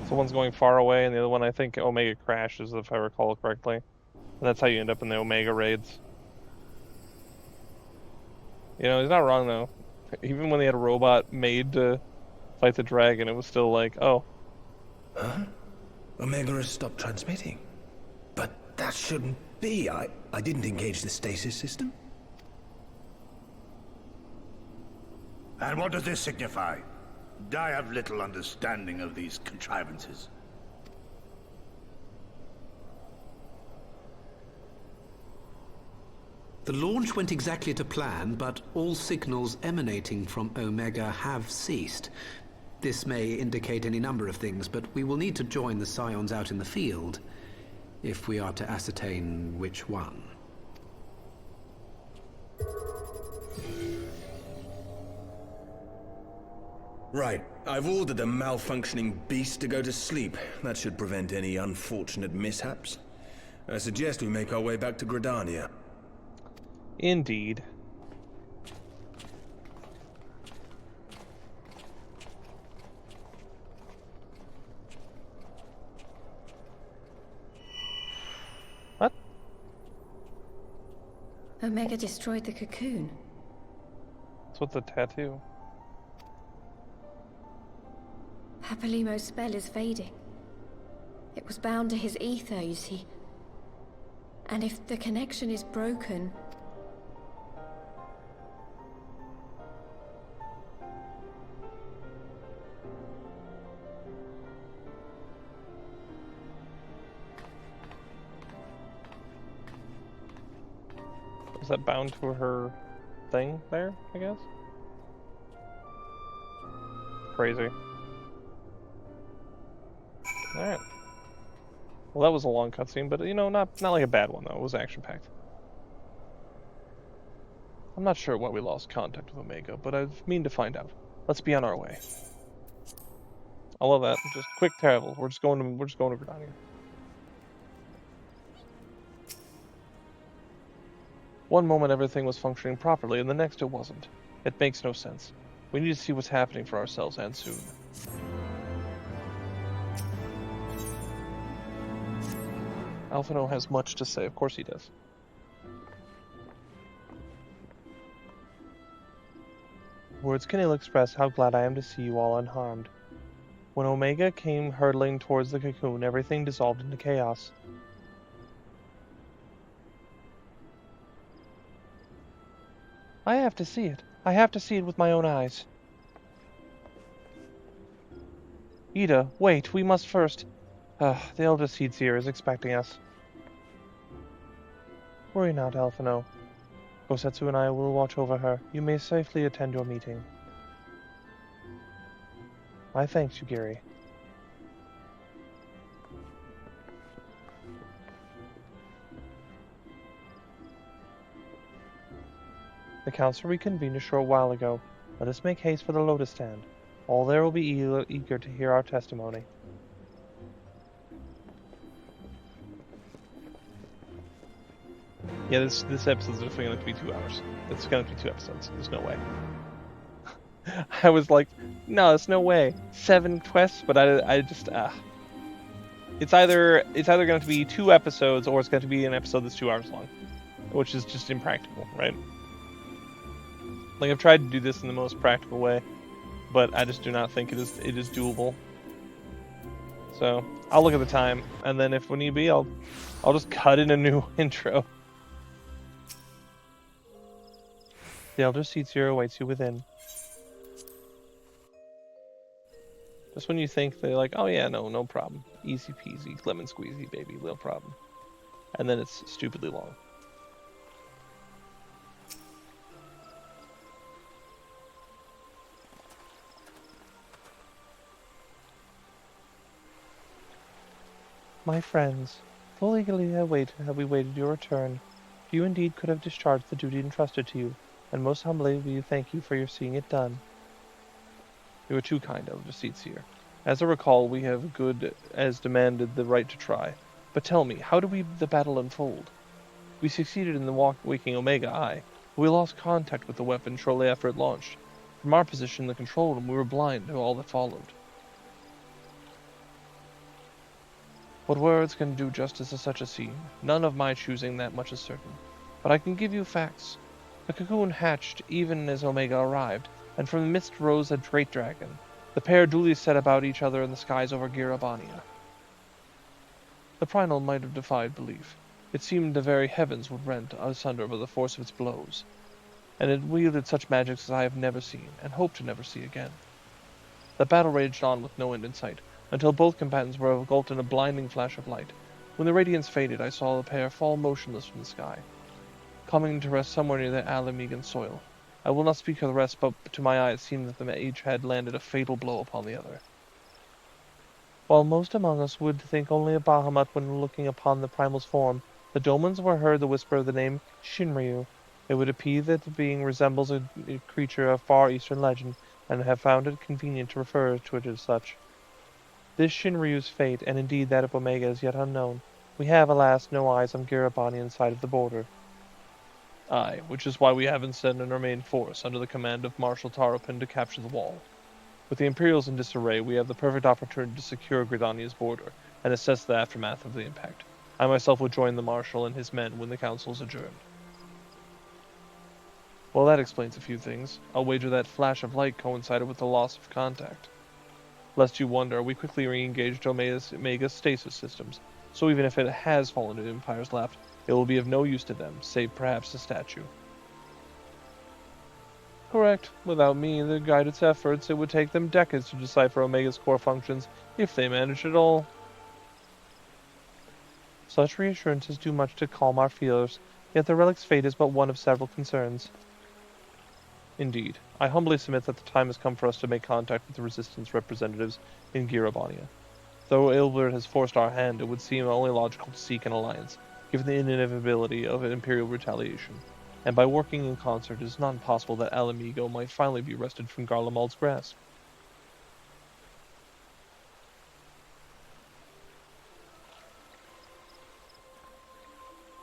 So one's going far away, and the other one, I think Omega crashes, if I recall correctly. And that's how you end up in the Omega raids. You know, he's not wrong, though. Even when they had a robot made to fight the dragon, it was still like, oh. Huh? Omega has stopped transmitting. But that shouldn't be. I didn't engage the stasis system. And what does this signify? I have little understanding of these contrivances. The launch went exactly to plan, but all signals emanating from Omega have ceased. This may indicate any number of things, but we will need to join the Scions out in the field if we are to ascertain which one. Right. I've ordered a malfunctioning beast to go to sleep. That should prevent any unfortunate mishaps. I suggest we make our way back to Gridania. Indeed. What? Omega destroyed the cocoon. What's with the tattoo? Papalimo's spell is fading. It was bound to his ether, you see. And if the connection is broken... Is that bound to her thing there, I guess? Crazy. Alright. Well, that was a long cutscene, but, you know, not like a bad one, though. It was action-packed. I'm not sure why we lost contact with Omega, but I mean to find out. Let's be on our way. I love that. Just quick travel. We're just going to Gridania. One moment everything was functioning properly, and the next it wasn't. It makes no sense. We need to see what's happening for ourselves, and soon. Alphino has much to say. Of course he does. Words can ill express how glad I am to see you all unharmed. When Omega came hurtling towards the cocoon, everything dissolved into chaos. I have to see it. I have to see it with my own eyes. Ida, wait, we must first... the Elder Seedseer is expecting us. Worry not, Alphino. Gosetsu and I will watch over her. You may safely attend your meeting. My thanks, Yugiri. The council reconvened a short while ago. Let us make haste for the Lotus Stand. All there will be eager to hear our testimony. Yeah, this episode's definitely going to be 2 hours. It's going to be 2 episodes. There's no way. I was like, no, there's no way. 7 quests, but I just it's either going to be 2 episodes or it's going to be an episode that's 2 hours long, which is just impractical, right? Like, I've tried to do this in the most practical way, but I just do not think it is doable. So I'll look at the time, and then if need be, I'll just cut in a new intro. The Elder Seedseer awaits you within. Just when you think they're like, oh yeah, no problem. Easy peasy, lemon squeezy, baby, no problem. And then it's stupidly long. My friends, full eagerly have we waited your return. You indeed could have discharged the duty entrusted to you, and most humbly we thank you for your seeing it done. You are too kind, Elder Seedseer. As I recall, we have good as demanded the right to try. But tell me, how did the battle unfold? We succeeded in the waking Omega, aye. We lost contact with the weapon shortly after it launched. From our position in the control room, we were blind to all that followed. What words can do justice to such a scene? None of my choosing, that much is certain. But I can give you facts. The cocoon hatched even as Omega arrived, and from the midst rose a great dragon. The pair duly set about each other in the skies over Girabania. The primal might have defied belief. It seemed the very heavens would rent asunder by the force of its blows, and it wielded such magics as I have never seen, and hope to never see again. The battle raged on with no end in sight, until both combatants were engulfed in a blinding flash of light. When the radiance faded, I saw the pair fall motionless from the sky. coming to rest somewhere near the Alamegan soil. I will not speak of the rest, but to my eye it seemed that each had landed a fatal blow upon the other. While most among us would think only of Bahamut when looking upon the primal's form, the Domans were heard the whisper of the name Shinryu. It would appear that the being resembles a creature of far eastern legend, and have found it convenient to refer to it as such. This Shinryu's fate, and indeed that of Omega, is yet unknown. We have, alas, no eyes on Garabani side of the border. Aye, which is why we haven't sent an main force under the command of Marshal Taropin to capture the wall. With the Imperials in disarray, we have the perfect opportunity to secure Gridania's border, and assess the aftermath of the impact. I myself will join the Marshal and his men when the Council is adjourned. Well, that explains a few things. I'll wager that flash of light coincided with the loss of contact. Lest you wonder, we quickly re-engaged Omega's stasis systems, so even if it has fallen into Empire's lap, it will be of no use to them, save perhaps a statue. Correct. Without me, the guide its efforts, it would take them decades to decipher Omega's core functions, if they managed at all. Such reassurances do much to calm our fears, yet the relic's fate is but one of several concerns. Indeed, I humbly submit that the time has come for us to make contact with the Resistance representatives in Girabania. Though Ilbert has forced our hand, it would seem only logical to seek an alliance, given the inevitability of Imperial retaliation. And by working in concert, it is not impossible that Alamigo might finally be wrested from Garlemald's grasp.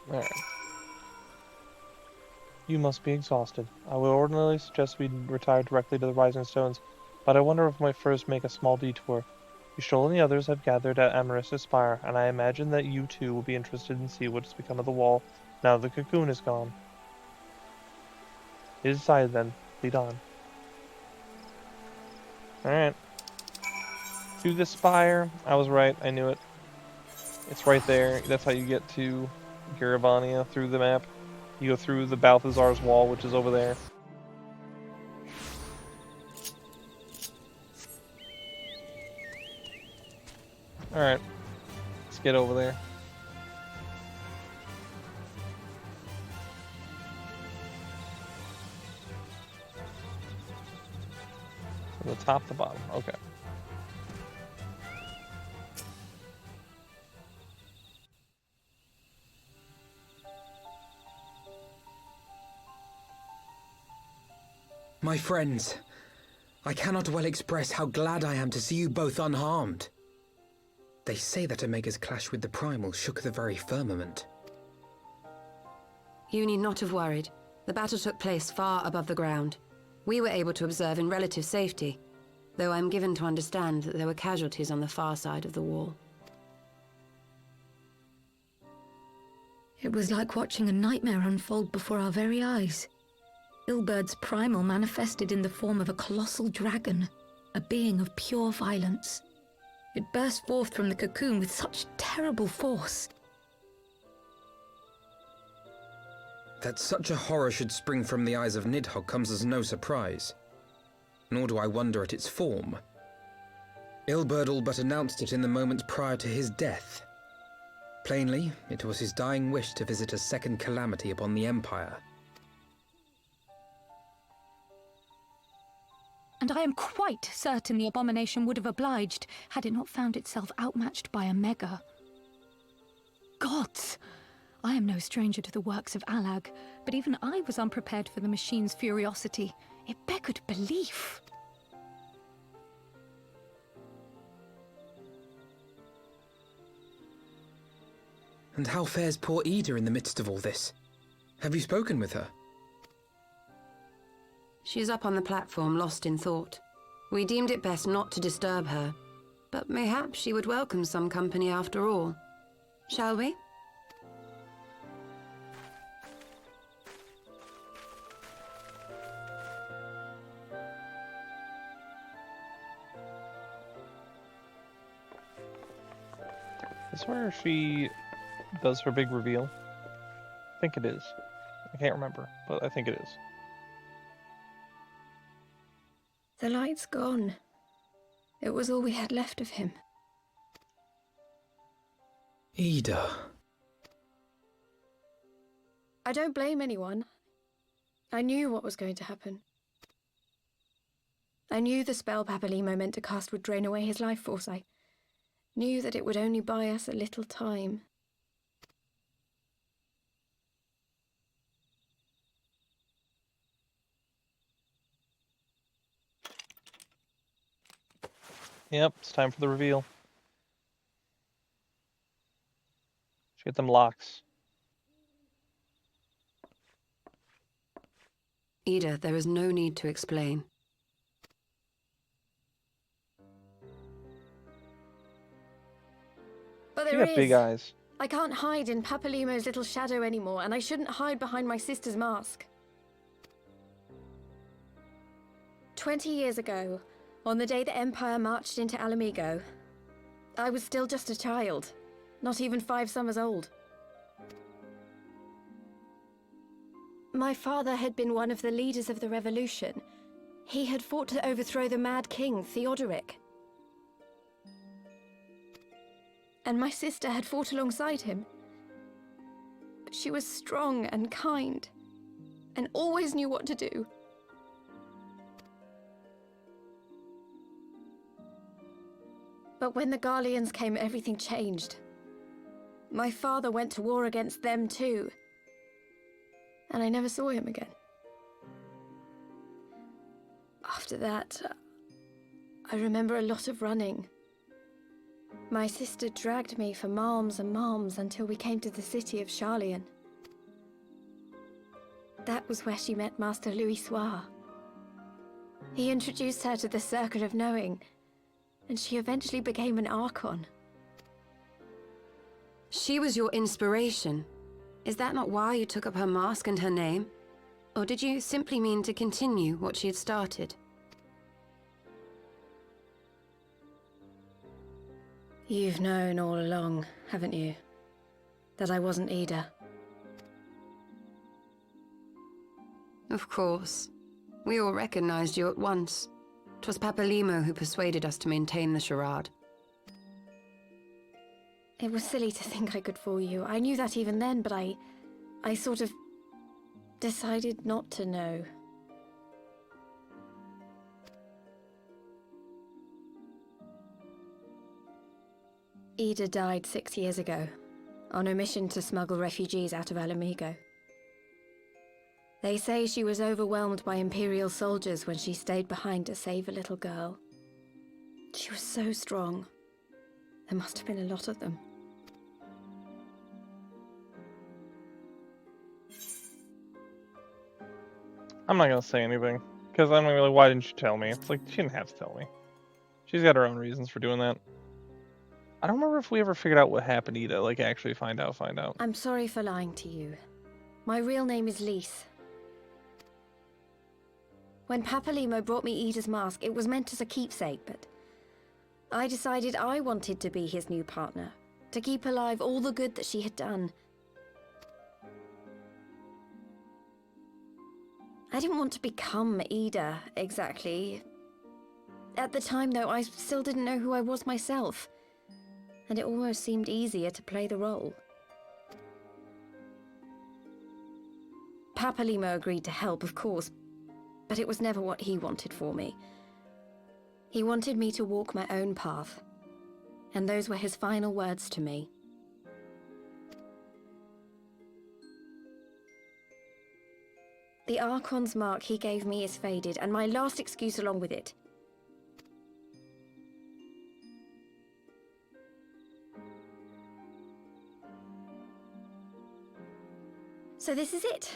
Alright. You must be exhausted. I would ordinarily suggest we retire directly to the Rising Stones, but I wonder if we might first make a small detour. Yashol and the others have gathered at Amarissa Spire, and I imagine that you too will be interested in see what has become of the wall now the cocoon is gone. It is decided then. Lead on. Alright. To the spire. I was right. I knew it. It's right there. That's how you get to Garabania through the map. You go through the Balthazar's wall, which is over there. Alright. Let's get over there. From the top to bottom. Okay. My friends, I cannot well express how glad I am to see you both unharmed. They say that Omega's clash with the Primal shook the very firmament. You need not have worried. The battle took place far above the ground. We were able to observe in relative safety, though I'm given to understand that there were casualties on the far side of the wall. It was like watching a nightmare unfold before our very eyes. Ilbert's primal manifested in the form of a colossal dragon, a being of pure violence. It burst forth from the cocoon with such terrible force. That such a horror should spring from the eyes of Nidhogg comes as no surprise. Nor do I wonder at its form. Ilbert all but announced it in the moments prior to his death. Plainly, it was his dying wish to visit a second calamity upon the Empire. And I am quite certain the abomination would have obliged had it not found itself outmatched by Omega. Gods! I am no stranger to the works of Alag, but even I was unprepared for the machine's furiosity. It beggared belief. And how fares poor Ida in the midst of all this? Have you spoken with her? She's up on the platform, lost in thought. We deemed it best not to disturb her, but mayhaps she would welcome some company after all. Shall we? Is this where she does her big reveal? I think it is. I can't remember, but I think it is. The light's gone. It was all we had left of him. Ida. I don't blame anyone. I knew what was going to happen. I knew the spell Papalimo meant to cast would drain away his life force. I knew that it would only buy us a little time. Yep, it's time for the reveal. Let's get them locks. Ida, there is no need to explain. But You there got big is. eyes. I can't hide in Papalimo's little shadow anymore, and I shouldn't hide behind my sister's mask. 20 years ago, on the day the Empire marched into Alamigo, I was still just a child, not even 5 summers old. My father had been one of the leaders of the revolution. He had fought to overthrow the Mad King, Theodoric. And my sister had fought alongside him. But she was strong and kind, and always knew what to do. But when the Garleans came, everything changed. My father went to war against them too, and I never saw him again. After that, I remember a lot of running. My sister dragged me for malms and malms until we came to the city of Charlian. That was where she met Master Louis Soir. He introduced her to the Circle of Knowing, and she eventually became an Archon. She was your inspiration. Is that not why you took up her mask and her name? Or did you simply mean to continue what she had started? You've known all along, haven't you? That I wasn't Ida. Of course. We all recognized you at once. 'Twas Papalimo who persuaded us to maintain the charade. It was silly to think I could fool you. I knew that even then, but I sort of decided not to know. Ida died 6 years ago, on a mission to smuggle refugees out of Alamigo. They say she was overwhelmed by Imperial soldiers when she stayed behind to save a little girl. She was so strong. There must have been a lot of them. I'm not gonna say anything, because I'm gonna be like, why didn't you tell me? It's like, she didn't have to tell me. She's got her own reasons for doing that. I don't remember if we ever figured out what happened to Ida, like actually find out. I'm sorry for lying to you. My real name is Lise. When Papalimo brought me Ida's mask, it was meant as a keepsake, but I decided I wanted to be his new partner, to keep alive all the good that she had done. I didn't want to become Ida, exactly. At the time, though, I still didn't know who I was myself, and it almost seemed easier to play the role. Papalimo agreed to help, of course, but it was never what he wanted for me. He wanted me to walk my own path, and those were his final words to me. The Archon's mark he gave me is faded, and my last excuse along with it. So this is it.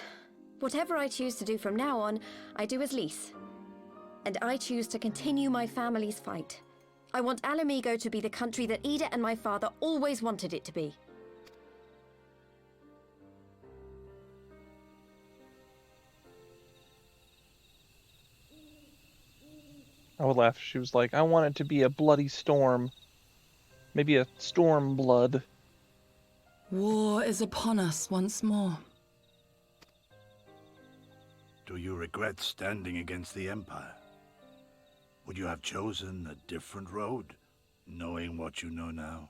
Whatever I choose to do from now on, I do as Lise. And I choose to continue my family's fight. I want Alamigo to be the country that Ida and my father always wanted it to be. I would laugh if she was like, I want it to be a bloody storm. Maybe a Stormblood. War is upon us once more. Do you regret standing against the Empire? Would you have chosen a different road, knowing what you know now?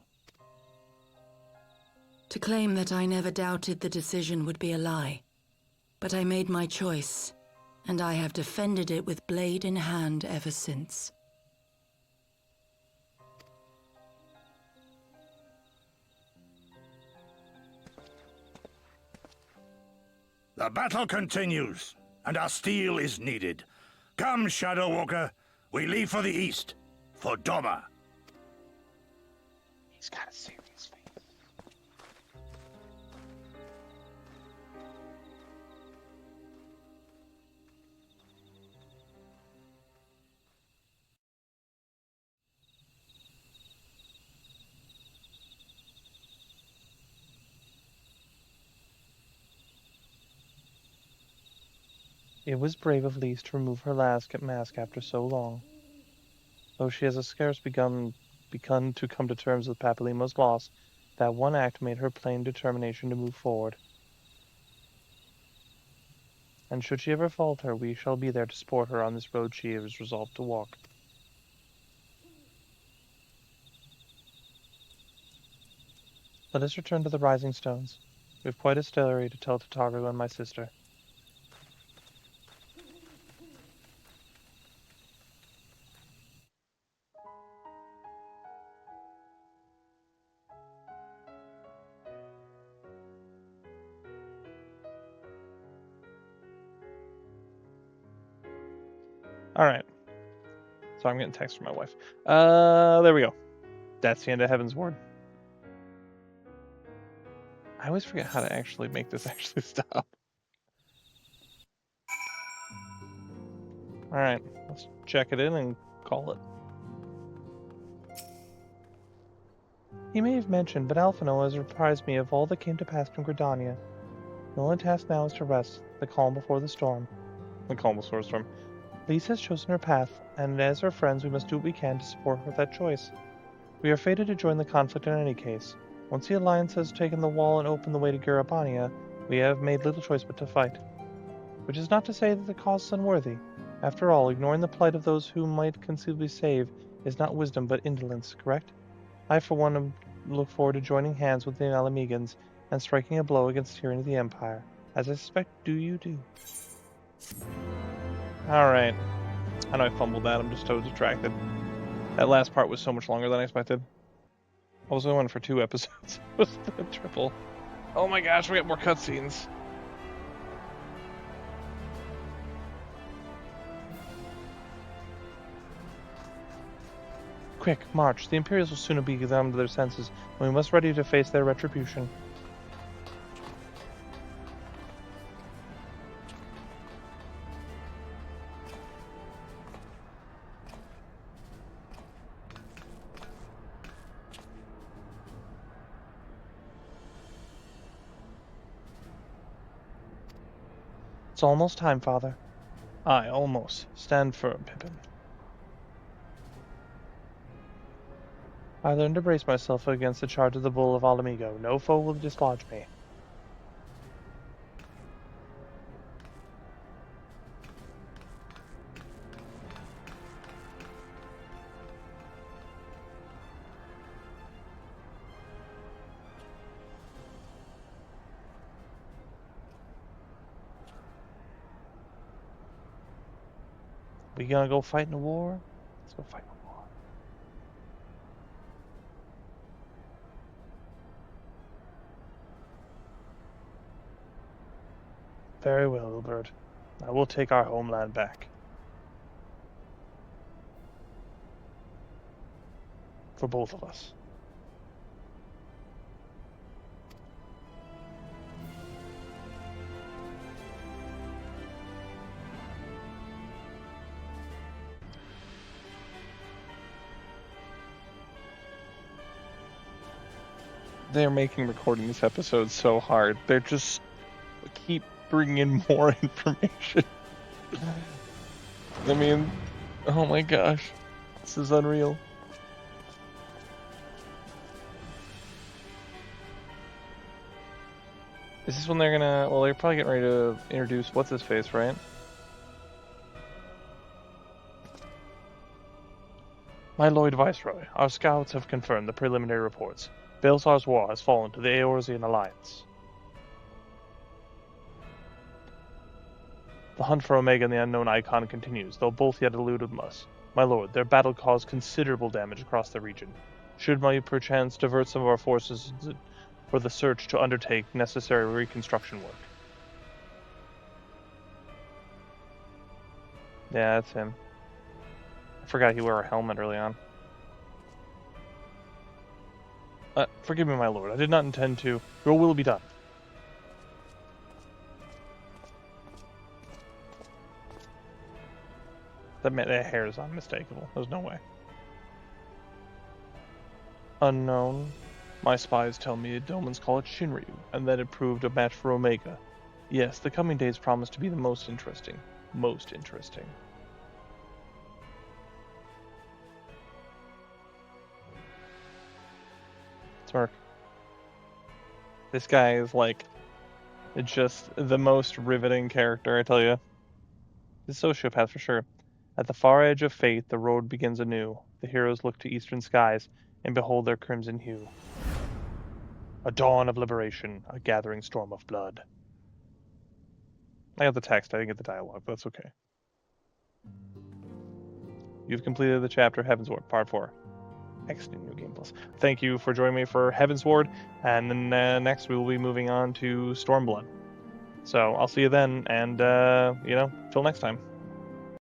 To claim that I never doubted the decision would be a lie. But I made my choice, and I have defended it with blade in hand ever since. The battle continues, and our steel is needed. Come, Shadow Walker, we leave for the east, for Doma. He's got a serious face. It was brave of Lise to remove her last mask after so long. Though she has scarce begun to come to terms with Papalimo's loss, that one act made her plain determination to move forward. And should she ever falter, we shall be there to support her on this road she is resolved to walk. Let us return to the Rising Stones. We have quite a story to tell to Targo and my sister. Alright. So I'm getting text from my wife. There we go. That's the end of Heavensward. I always forget how to actually make this actually stop. Alright, let's check it in and call it. He may have mentioned, but Alphino has apprised me of all that came to pass in Gridania. The only task now is to rest, the calm before the storm. The calm before the storm. Lise has chosen her path, and as her friends we must do what we can to support her with that choice. We are fated to join the conflict in any case. Once the Alliance has taken the wall and opened the way to Garabania, we have made little choice but to fight. Which is not to say that the cause is unworthy. After all, ignoring the plight of those who might conceivably save is not wisdom but indolence, correct? I for one look forward to joining hands with the Alamegans and striking a blow against tyranny of the Empire. As I suspect you do. Alright. I know I fumbled that, I'm just so distracted. That last part was so much longer than I expected. I was going for 2 episodes. It was the triple. Oh my gosh, we got more cutscenes. Quick, march. The Imperials will soon be come to their senses, and we must ready to face their retribution. It's almost time, Father. Aye, almost. Stand firm, Pippin. I learned to brace myself against the charge of the bull of Alamigo. No foe will dislodge me. We gonna go fight in a war? Let's go fight in a war. Very well, Ilbert. I will take our homeland back. For both of us. They're making recording this episode so hard. They're just keep bringing in more information. I mean, oh my gosh, this is unreal. Is this when they're gonna? Well, they're probably getting ready to introduce what's his face, right? My Lord Viceroy, our scouts have confirmed the preliminary reports. Belsar's war has fallen to the Eorzean Alliance. The hunt for Omega and the unknown icon continues, though both yet elude us. My lord, their battle caused considerable damage across the region. Should we perchance divert some of our forces for the search to undertake necessary reconstruction work? Yeah, that's him. I forgot he wore a helmet early on. Forgive me, my lord. I did not intend to. Your will be done. That hair is unmistakable. There's no way. Unknown. My spies tell me Domans call it Shinryu, and that it proved a match for Omega. Yes, the coming days promise to be the most interesting. Most interesting. Smirk. This guy is like, it's just the most riveting character, I tell you. He's a sociopath for sure. At the far edge of fate, the road begins anew. The heroes look to eastern skies and behold their crimson hue. A dawn of liberation, a gathering storm of blood. I got the text, I didn't get the dialogue, but that's okay. You've completed the chapter Heavensward, Part 4. Excellent New Game Plus. Thank you for joining me for Heavensward, and then next we will be moving on to Stormblood. So I'll see you then, and, till next time.